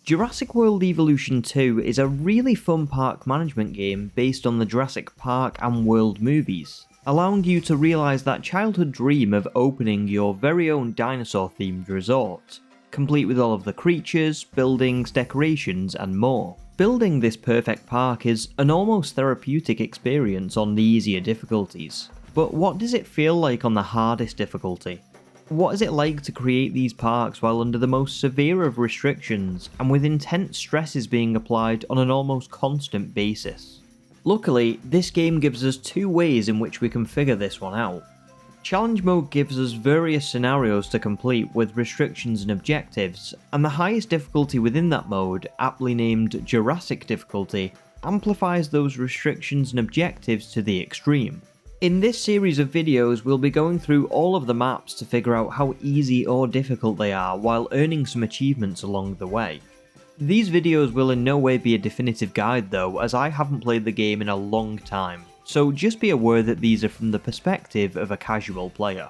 Jurassic World Evolution 2 is a really fun park management game based on the Jurassic Park and World movies, allowing you to realise that childhood dream of opening your very own dinosaur-themed resort, complete with all of the creatures, buildings, decorations, and more. Building this perfect park is an almost therapeutic experience on the easier difficulties, but what does it feel like on the hardest difficulty? What is it like to create these parks while under the most severe of restrictions and with intense stresses being applied on an almost constant basis? Luckily, this game gives us two ways in which we can figure this one out. Challenge mode gives us various scenarios to complete with restrictions and objectives, and the highest difficulty within that mode, aptly named Jurassic difficulty, amplifies those restrictions and objectives to the extreme. In this series of videos, we'll be going through all of the maps to figure out how easy or difficult they are while earning some achievements along the way. These videos will in no way be a definitive guide though, as I haven't played the game in a long time, so just be aware that these are from the perspective of a casual player.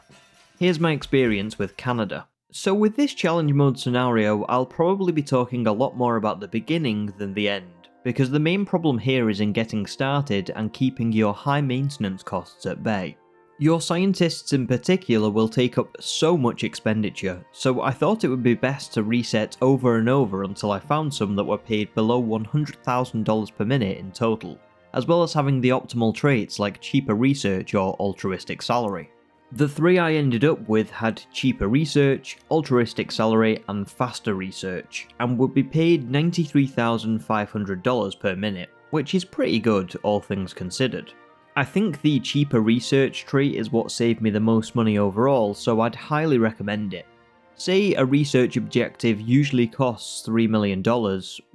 Here's my experience with Canada. So with this challenge mode scenario, I'll probably be talking a lot more about the beginning than the end, because the main problem here is in getting started and keeping your high maintenance costs at bay. Your scientists in particular will take up so much expenditure, so I thought it would be best to reset over and over until I found some that were paid below $100,000 per minute in total, as well as having the optimal traits like cheaper research or altruistic salary. The three I ended up with had cheaper research, altruistic salary, and faster research, and would be paid $93,500 per minute, which is pretty good, all things considered. I think the cheaper research trait is what saved me the most money overall, so I'd highly recommend it. Say a research objective usually costs $3 million,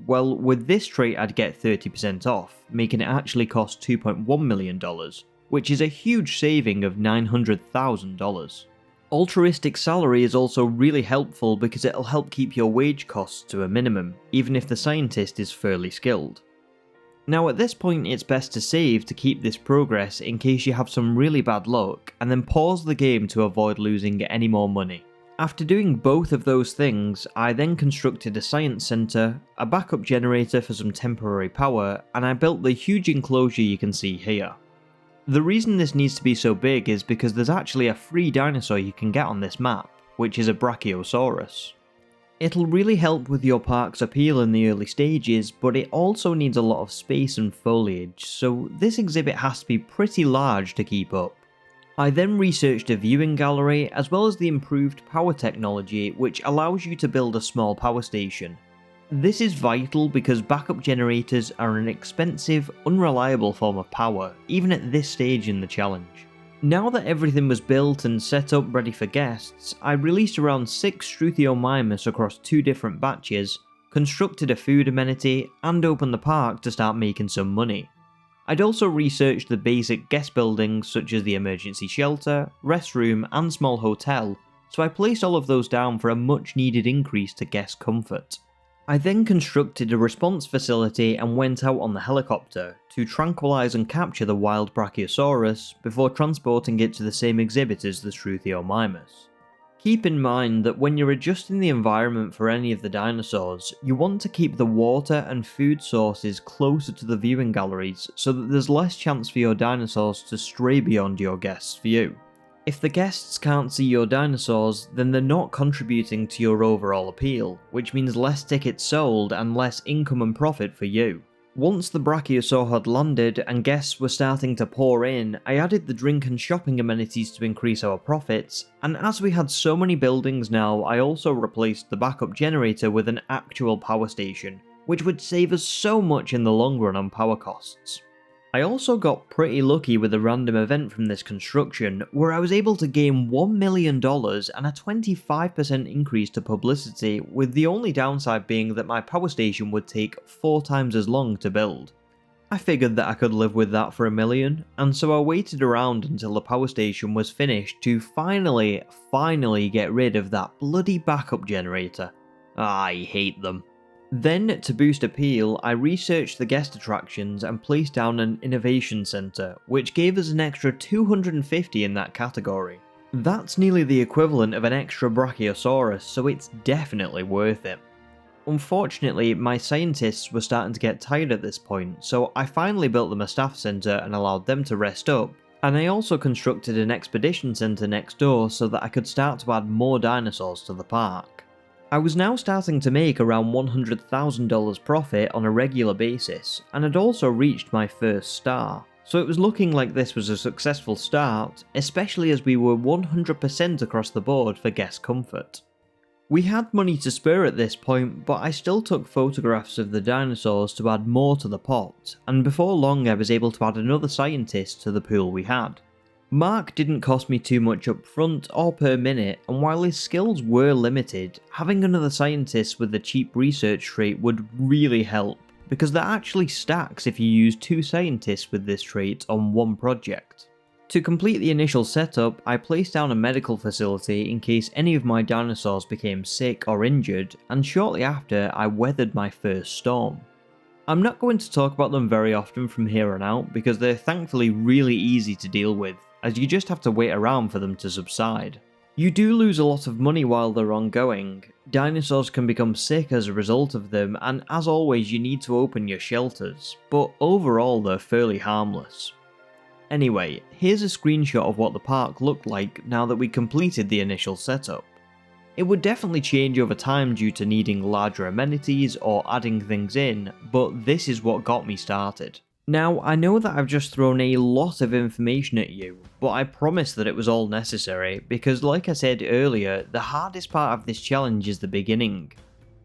well with this trait I'd get 30% off, making it actually cost $2.1 million. Which is a huge saving of $900,000. Altruistic salary is also really helpful because it'll help keep your wage costs to a minimum, even if the scientist is fairly skilled. Now at this point it's best to save to keep this progress in case you have some really bad luck, and then pause the game to avoid losing any more money. After doing both of those things, I then constructed a science centre, a backup generator for some temporary power, and I built the huge enclosure you can see here. The reason this needs to be so big is because there's actually a free dinosaur you can get on this map, which is a Brachiosaurus. It'll really help with your park's appeal in the early stages, but it also needs a lot of space and foliage, so this exhibit has to be pretty large to keep up. I then researched a viewing gallery as well as the improved power technology which allows you to build a small power station. This is vital because backup generators are an expensive, unreliable form of power, even at this stage in the challenge. Now that everything was built and set up ready for guests, I released around 6 Struthiomimus across 2 different batches, constructed a food amenity, and opened the park to start making some money. I'd also researched the basic guest buildings such as the emergency shelter, restroom, and small hotel, so I placed all of those down for a much needed increase to guest comfort. I then constructed a response facility and went out on the helicopter to tranquilise and capture the wild Brachiosaurus before transporting it to the same exhibit as the Struthiomimus. Keep in mind that when you're adjusting the environment for any of the dinosaurs, you want to keep the water and food sources closer to the viewing galleries so that there's less chance for your dinosaurs to stray beyond your guests' view. If the guests can't see your dinosaurs, then they're not contributing to your overall appeal, which means less tickets sold and less income and profit for you. Once the Brachiosaur had landed and guests were starting to pour in, I added the drink and shopping amenities to increase our profits, and as we had so many buildings now, I also replaced the backup generator with an actual power station, which would save us so much in the long run on power costs. I also got pretty lucky with a random event from this construction, where I was able to gain $1 million and a 25% increase to publicity, with the only downside being that my power station would take 4 times as long to build. I figured that I could live with that for $1 million, and so I waited around until the power station was finished to finally get rid of that bloody backup generator. I hate them. Then, to boost appeal, I researched the guest attractions and placed down an innovation centre, which gave us an extra 250 in that category. That's nearly the equivalent of an extra Brachiosaurus, so it's definitely worth it. Unfortunately, my scientists were starting to get tired at this point, so I finally built them a staff centre and allowed them to rest up, and I also constructed an expedition centre next door so that I could start to add more dinosaurs to the park. I was now starting to make around $100,000 profit on a regular basis, and had also reached my first star, so it was looking like this was a successful start, especially as we were 100% across the board for guest comfort. We had money to spare at this point, but I still took photographs of the dinosaurs to add more to the pot, and before long I was able to add another scientist to the pool we had. Mark didn't cost me too much up front or per minute, and while his skills were limited, having another scientist with the cheap research trait would really help, because that actually stacks if you use 2 scientists with this trait on one project. To complete the initial setup, I placed down a medical facility in case any of my dinosaurs became sick or injured, and shortly after I weathered my first storm. I'm not going to talk about them very often from here on out because they're thankfully really easy to deal with, as you just have to wait around for them to subside. You do lose a lot of money while they're ongoing, dinosaurs can become sick as a result of them, and as always you need to open your shelters, but overall they're fairly harmless. Anyway, here's a screenshot of what the park looked like now that we completed the initial setup. It would definitely change over time due to needing larger amenities or adding things in, but this is what got me started. Now, I know that I've just thrown a lot of information at you, but I promise that it was all necessary because like I said earlier, the hardest part of this challenge is the beginning.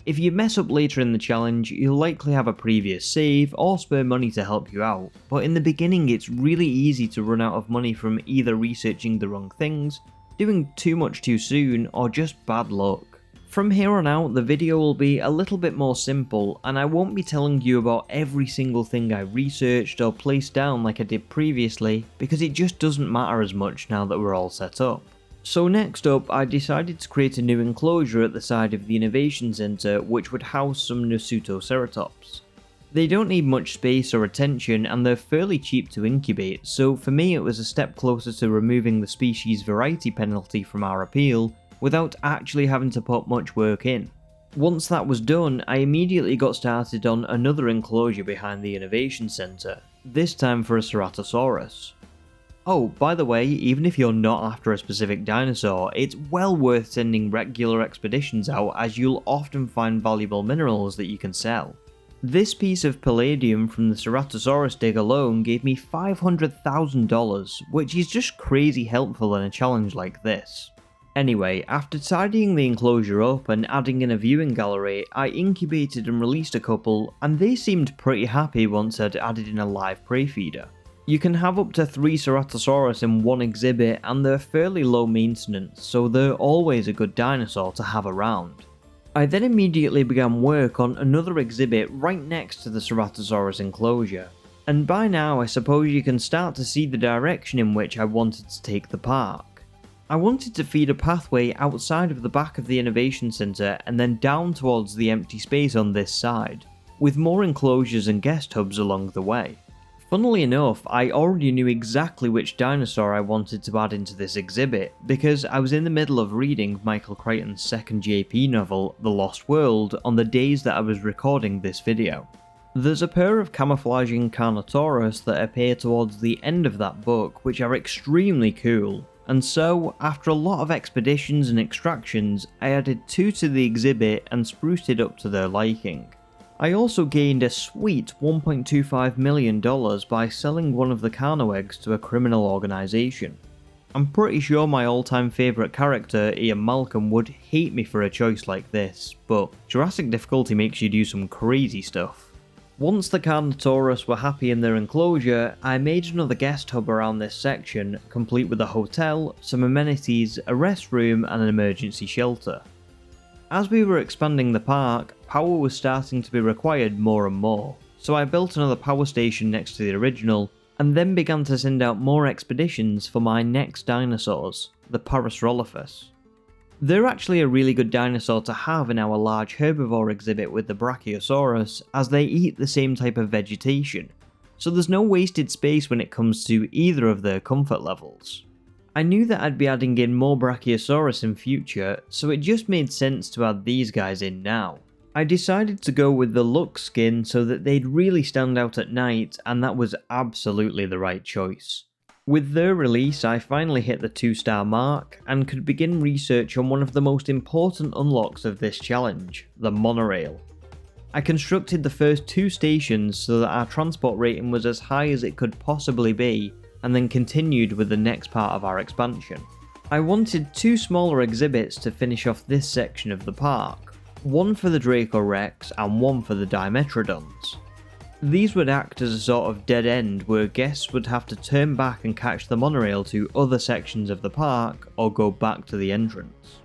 If you mess up later in the challenge, you'll likely have a previous save or spare money to help you out, but in the beginning it's really easy to run out of money from either researching the wrong things, doing too much too soon, or just bad luck. From here on out, the video will be a little bit more simple, and I won't be telling you about every single thing I researched or placed down like I did previously, because it just doesn't matter as much now that we're all set up. So next up, I decided to create a new enclosure at the side of the Innovation Center which would house some Ceratops. They don't need much space or attention and they're fairly cheap to incubate, so for me it was a step closer to removing the species variety penalty from our appeal without actually having to put much work in. Once that was done, I immediately got started on another enclosure behind the Innovation Center, this time for a Ceratosaurus. Oh, by the way, even if you're not after a specific dinosaur, it's well worth sending regular expeditions out as you'll often find valuable minerals that you can sell. This piece of palladium from the Ceratosaurus dig alone gave me $500,000, which is just crazy helpful in a challenge like this. Anyway, after tidying the enclosure up and adding in a viewing gallery, I incubated and released a couple, and they seemed pretty happy once I'd added in a live prey feeder. You can have up to 3 Ceratosaurus in one exhibit and they're fairly low maintenance, so they're always a good dinosaur to have around. I then immediately began work on another exhibit right next to the Ceratosaurus enclosure, and by now I suppose you can start to see the direction in which I wanted to take the park. I wanted to feed a pathway outside of the back of the Innovation Center and then down towards the empty space on this side, with more enclosures and guest hubs along the way. Funnily enough, I already knew exactly which dinosaur I wanted to add into this exhibit, because I was in the middle of reading Michael Crichton's second JP novel, The Lost World, on the days that I was recording this video. There's a pair of camouflaging Carnotaurus that appear towards the end of that book, which are extremely cool, and so, after a lot of expeditions and extractions, I added 2 to the exhibit and spruced it up to their liking. I also gained a sweet $1.25 million by selling one of the Carno eggs to a criminal organisation. I'm pretty sure my all-time favourite character, Ian Malcolm, would hate me for a choice like this, but Jurassic difficulty makes you do some crazy stuff. Once the Carnotaurus were happy in their enclosure, I made another guest hub around this section, complete with a hotel, some amenities, a restroom and an emergency shelter. As we were expanding the park, power was starting to be required more and more, so I built another power station next to the original, and then began to send out more expeditions for my next dinosaurs, the Parasaurolophus. They're actually a really good dinosaur to have in our large herbivore exhibit with the Brachiosaurus, as they eat the same type of vegetation, so there's no wasted space when it comes to either of their comfort levels. I knew that I'd be adding in more Brachiosaurus in future, so it just made sense to add these guys in now. I decided to go with the Lux skin so that they'd really stand out at night, and that was absolutely the right choice. With their release, I finally hit the 2-star mark, and could begin research on one of the most important unlocks of this challenge, the monorail. I constructed the first 2 stations so that our transport rating was as high as it could possibly be, and then continued with the next part of our expansion. I wanted 2 smaller exhibits to finish off this section of the park, one for the Draco Rex and one for the Dimetrodons. These would act as a sort of dead end where guests would have to turn back and catch the monorail to other sections of the park or go back to the entrance.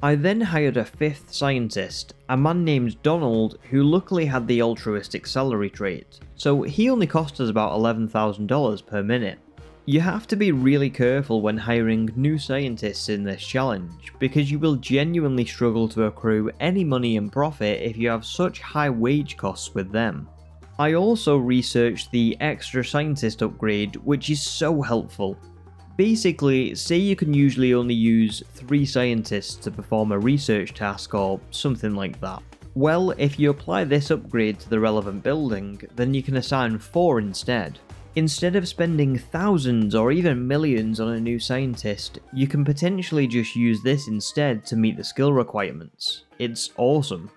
I then hired a 5th scientist, a man named Donald, who luckily had the altruistic salary trait, so he only cost us about $11,000 per minute. You have to be really careful when hiring new scientists in this challenge, because you will genuinely struggle to accrue any money and profit if you have such high wage costs with them. I also researched the extra scientist upgrade, which is so helpful. Basically, say you can usually only use 3 scientists to perform a research task or something like that. Well, if you apply this upgrade to the relevant building, then you can assign 4 instead. Instead of spending thousands or even millions on a new scientist, you can potentially just use this instead to meet the skill requirements. It's awesome.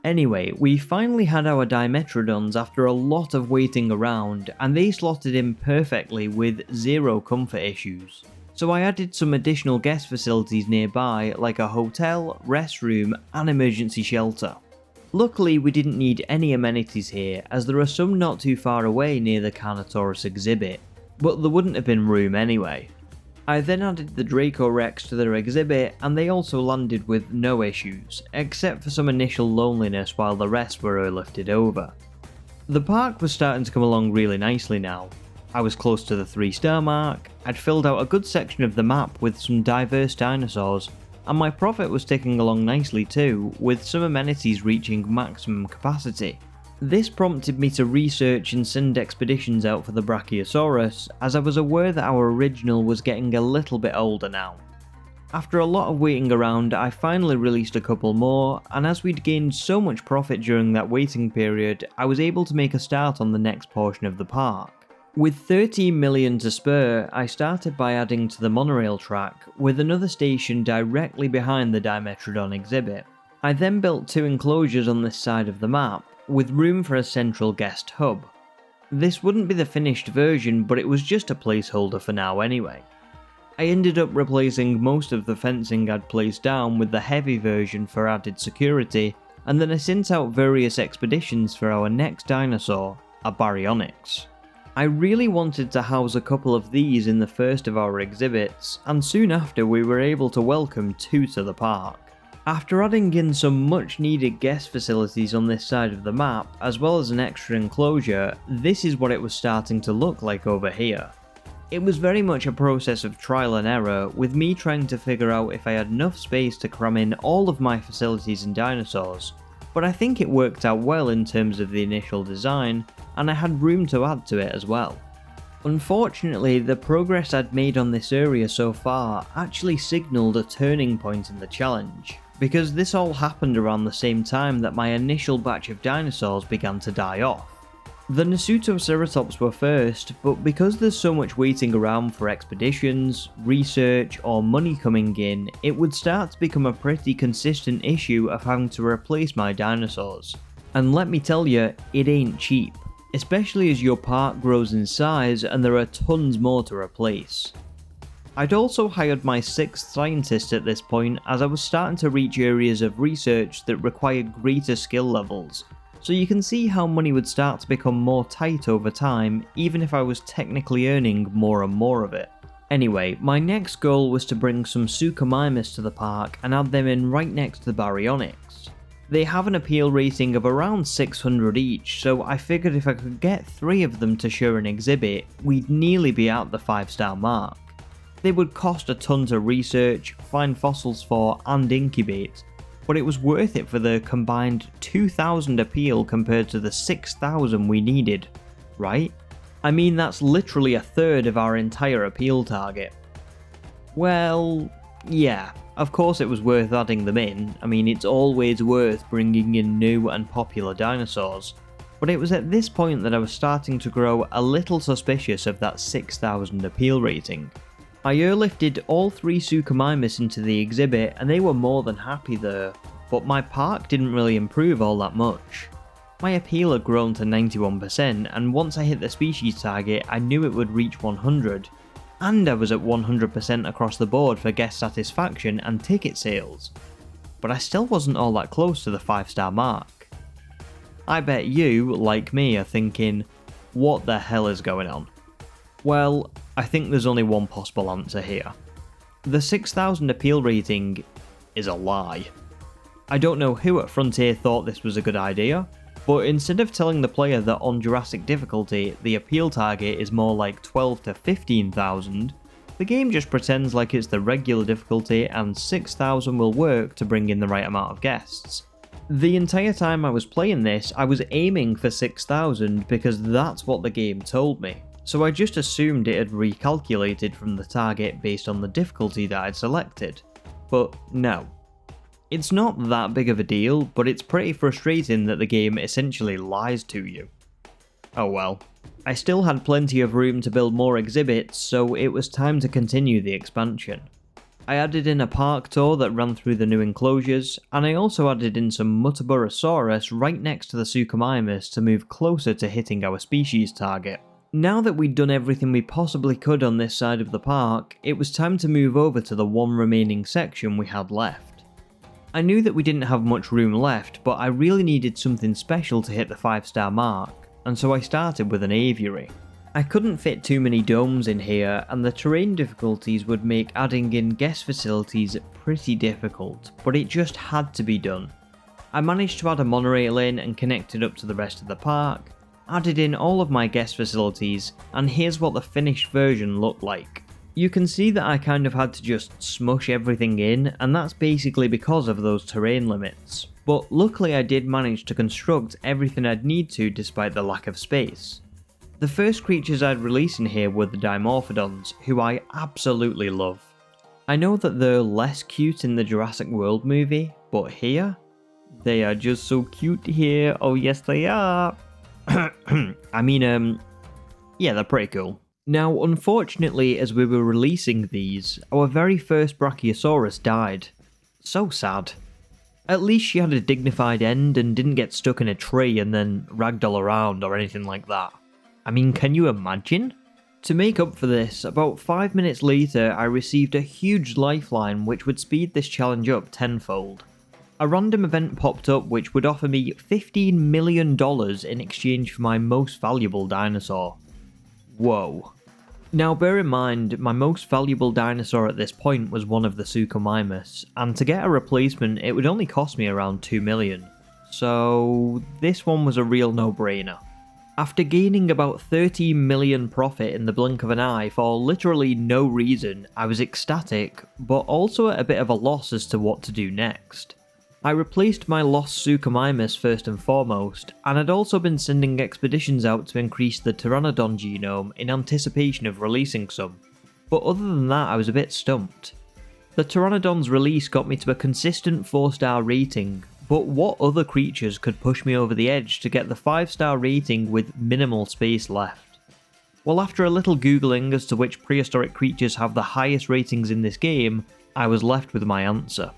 Anyway, we finally had our Dimetrodons after a lot of waiting around, and they slotted in perfectly with 0 comfort issues. So I added some additional guest facilities nearby, like a hotel, restroom, and emergency shelter. Luckily, we didn't need any amenities here, as there are some not too far away near the Carnotaurus exhibit, but there wouldn't have been room anyway. I then added the Draco Rex to their exhibit, and they also landed with no issues, except for some initial loneliness while the rest were airlifted over. The park was starting to come along really nicely now. I was close to the 3-star mark, I'd filled out a good section of the map with some diverse dinosaurs, and my profit was ticking along nicely too, with some amenities reaching maximum capacity. This prompted me to research and send expeditions out for the Brachiosaurus, as I was aware that our original was getting a little bit older now. After a lot of waiting around, I finally released a couple more, and as we'd gained so much profit during that waiting period, I was able to make a start on the next portion of the park. With 13 million to spare, I started by adding to the monorail track, with another station directly behind the Dimetrodon exhibit. I then built 2 enclosures on this side of the map, with room for a central guest hub. This wouldn't be the finished version, but it was just a placeholder for now anyway. I ended up replacing most of the fencing I'd placed down with the heavy version for added security, and then I sent out various expeditions for our next dinosaur, a Baryonyx. I really wanted to house a couple of these in the first of our exhibits, and soon after we were able to welcome 2 to the park. After adding in some much needed guest facilities on this side of the map, as well as an extra enclosure, this is what it was starting to look like over here. It was very much a process of trial and error, with me trying to figure out if I had enough space to cram in all of my facilities and dinosaurs, but I think it worked out well in terms of the initial design, and I had room to add to it as well. Unfortunately, the progress I'd made on this area so far actually signalled a turning point in the challenge, because this all happened around the same time that my initial batch of dinosaurs began to die off. The Nasutoceratops were first, but because there's so much waiting around for expeditions, research, or money coming in, it would start to become a pretty consistent issue of having to replace my dinosaurs. And let me tell you, it ain't cheap, especially as your park grows in size and there are tons more to replace. I'd also hired my 6th scientist at this point, as I was starting to reach areas of research that required greater skill levels, so you can see how money would start to become more tight over time, even if I was technically earning more and more of it. Anyway, my next goal was to bring some Suchomimus to the park and add them in right next to the Baryonyx. They have an appeal rating of around 600 each, so I figured if I could get 3 of them to share an exhibit, we'd nearly be at the 5-star mark. They would cost a ton to research, find fossils for, and incubate, but it was worth it for the combined 2,000 appeal compared to the 6,000 we needed, right? I mean, that's literally a third of our entire appeal target. Well, Yeah, of course it was worth adding them in. I mean, it's always worth bringing in new and popular dinosaurs. But it was at this point that I was starting to grow a little suspicious of that 6,000 appeal rating. I airlifted all 3 Suchomimus into the exhibit and they were more than happy there, but my park didn't really improve all that much. My appeal had grown to 91%, and once I hit the species target I knew it would reach 100, and I was at 100% across the board for guest satisfaction and ticket sales. But I still wasn't all that close to the 5-star mark. I bet you, like me, are thinking, what the hell is going on? Well, I think there's only one possible answer here. The 6,000 appeal rating is a lie. I don't know who at Frontier thought this was a good idea, but instead of telling the player that on Jurassic difficulty the appeal target is more like 12 to 15,000, the game just pretends like it's the regular difficulty and 6,000 will work to bring in the right amount of guests. The entire time I was playing this, I was aiming for 6,000 because that's what the game told me, so I just assumed it had recalculated from the target based on the difficulty that I'd selected. But no. It's not that big of a deal, but it's pretty frustrating that the game essentially lies to you. Oh well. I still had plenty of room to build more exhibits, so it was time to continue the expansion. I added in a park tour that ran through the new enclosures, and I also added in some Muttaburrasaurus right next to the Suchomimus to move closer to hitting our species target. Now that we'd done everything we possibly could on this side of the park, it was time to move over to the one remaining section we had left. I knew that we didn't have much room left, but I really needed something special to hit the 5-star mark, and so I started with an aviary. I couldn't fit too many domes in here, and the terrain difficulties would make adding in guest facilities pretty difficult, but it just had to be done. I managed to add a monorail in and connect it up to the rest of the park, added in all of my guest facilities, and here's what the finished version looked like. You can see that I kind of had to just smush everything in, and that's basically because of those terrain limits. But luckily I did manage to construct everything I'd need to despite the lack of space. The first creatures I'd release in here were the Dimorphodons, who I absolutely love. I know that they're less cute in the Jurassic World movie, but here? They are just so cute here, oh yes they are! I mean, yeah, they're pretty cool. Now, unfortunately, as we were releasing these, our very first Brachiosaurus died. So sad. At least she had a dignified end and didn't get stuck in a tree and then ragdoll around or anything like that. I mean, can you imagine? To make up for this, about 5 minutes later I received a huge lifeline which would speed this challenge up tenfold. A random event popped up which would offer me $15 million in exchange for my most valuable dinosaur. Whoa. Now bear in mind, my most valuable dinosaur at this point was one of the Suchomimus, and to get a replacement it would only cost me around $2 million. So this one was a real no-brainer. After gaining about 30 million profit in the blink of an eye for literally no reason, I was ecstatic, but also at a bit of a loss as to what to do next. I replaced my lost Suchomimus first and foremost, and had also been sending expeditions out to increase the Pteranodon genome in anticipation of releasing some. But other than that I was a bit stumped. The Pteranodon's release got me to a consistent 4-star rating, but what other creatures could push me over the edge to get the 5-star rating with minimal space left? Well, after a little googling as to which prehistoric creatures have the highest ratings in this game, I was left with my answer.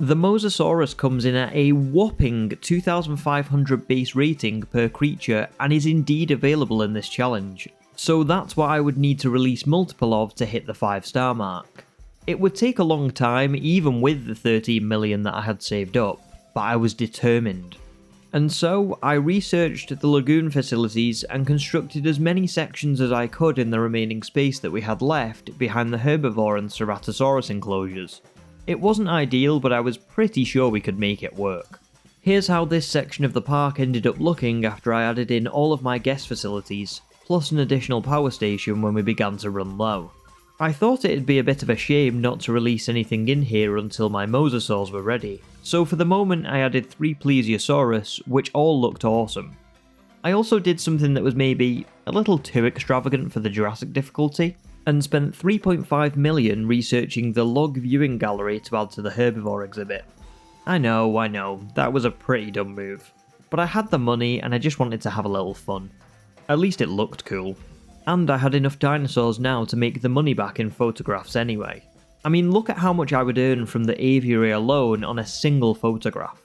The Mosasaurus comes in at a whopping 2,500 base rating per creature and is indeed available in this challenge, so that's what I would need to release multiple of to hit the 5-star mark. It would take a long time even with the 13 million that I had saved up, but I was determined. And so I researched the lagoon facilities and constructed as many sections as I could in the remaining space that we had left behind the herbivore and Ceratosaurus enclosures. It wasn't ideal, but I was pretty sure we could make it work. Here's how this section of the park ended up looking after I added in all of my guest facilities, plus an additional power station when we began to run low. I thought it'd be a bit of a shame not to release anything in here until my mosasaurs were ready, so for the moment I added 3 Plesiosaurus, which all looked awesome. I also did something that was maybe a little too extravagant for the Jurassic difficulty. and spent 3.5 million researching the log viewing gallery to add to the herbivore exhibit. I know, that was a pretty dumb move. But I had the money and I just wanted to have a little fun. At least it looked cool. And I had enough dinosaurs now to make the money back in photographs anyway. I mean, look at how much I would earn from the aviary alone on a single photograph.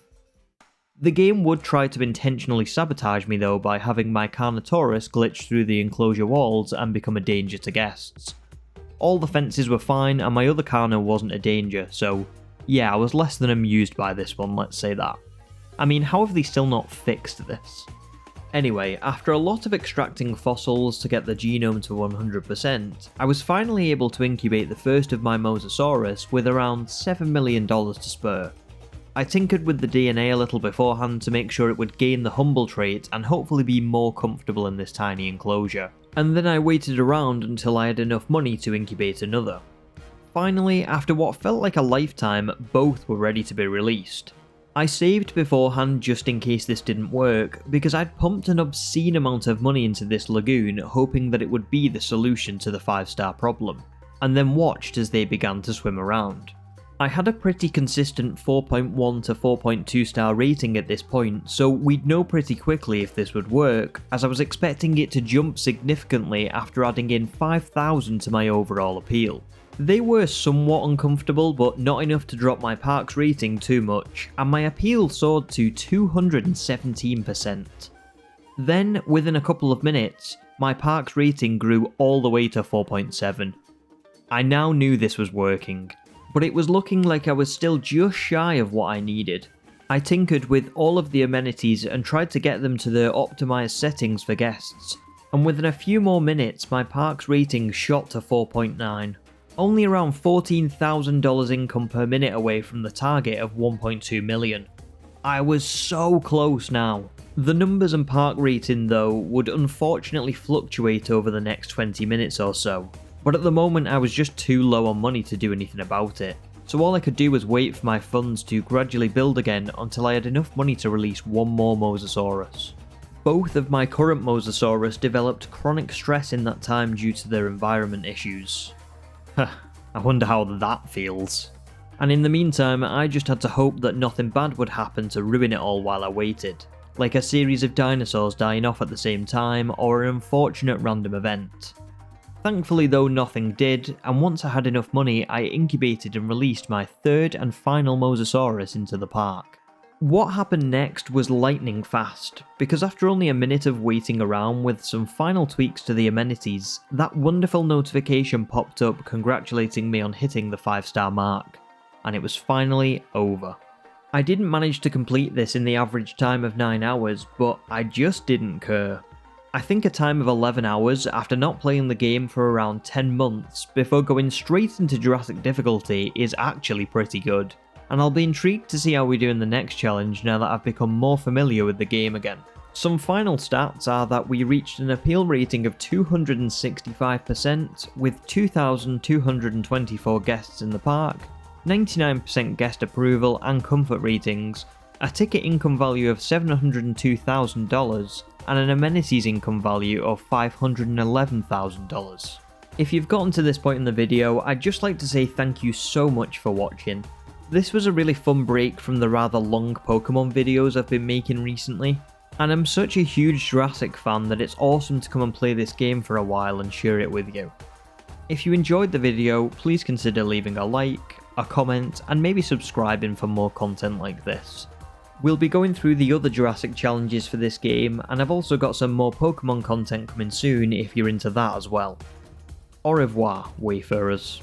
The game would try to intentionally sabotage me though by having my Carnotaurus glitch through the enclosure walls and become a danger to guests. All the fences were fine and my other Carno wasn't a danger, so yeah, I was less than amused by this one, let's say that. I mean, how have they still not fixed this? Anyway, after a lot of extracting fossils to get the genome to 100%, I was finally able to incubate the first of my Mosasaurus with around $7 million to spare. I tinkered with the DNA a little beforehand to make sure it would gain the humble trait and hopefully be more comfortable in this tiny enclosure, and then I waited around until I had enough money to incubate another. Finally, after what felt like a lifetime, both were ready to be released. I saved beforehand just in case this didn't work, because I'd pumped an obscene amount of money into this lagoon hoping that it would be the solution to the 5-star problem, and then watched as they began to swim around. I had a pretty consistent 4.1 to 4.2 star rating at this point, so we'd know pretty quickly if this would work, as I was expecting it to jump significantly after adding in 5,000 to my overall appeal. They were somewhat uncomfortable, but not enough to drop my park's rating too much, and my appeal soared to 217%. Then, within a couple of minutes, my park's rating grew all the way to 4.7. I now knew this was working, but it was looking like I was still just shy of what I needed. I tinkered with all of the amenities and tried to get them to their optimized settings for guests, and within a few more minutes my park's rating shot to 4.9. Only around $14,000 income per minute away from the target of 1.2 million. I was so close now. The numbers and park rating though would unfortunately fluctuate over the next 20 minutes or so, but at the moment I was just too low on money to do anything about it, so all I could do was wait for my funds to gradually build again until I had enough money to release one more Mosasaurus. Both of my current Mosasaurus developed chronic stress in that time due to their environment issues. I wonder how that feels. And in the meantime, I just had to hope that nothing bad would happen to ruin it all while I waited, like a series of dinosaurs dying off at the same time or an unfortunate random event. Thankfully though, nothing did, and once I had enough money I incubated and released my third and final Mosasaurus into the park. What happened next was lightning fast, because after only a minute of waiting around with some final tweaks to the amenities, that wonderful notification popped up congratulating me on hitting the 5-star mark, and it was finally over. I didn't manage to complete this in the average time of 9 hours, but I just didn't care. I think a time of 11 hours after not playing the game for around 10 months before going straight into Jurassic difficulty is actually pretty good. And I'll be intrigued to see how we do in the next challenge now that I've become more familiar with the game again. Some final stats are that we reached an appeal rating of 265% with 2,224 guests in the park, 99% guest approval and comfort ratings, a ticket income value of $702,000, and an amenities income value of $511,000. If you've gotten to this point in the video, I'd just like to say thank you so much for watching. This was a really fun break from the rather long Pokemon videos I've been making recently, and I'm such a huge Jurassic fan that it's awesome to come and play this game for a while and share it with you. If you enjoyed the video, please consider leaving a like, a comment, and maybe subscribing for more content like this. We'll be going through the other Jurassic challenges for this game, and I've also got some more Pokemon content coming soon if you're into that as well. Au revoir, Wayfarers.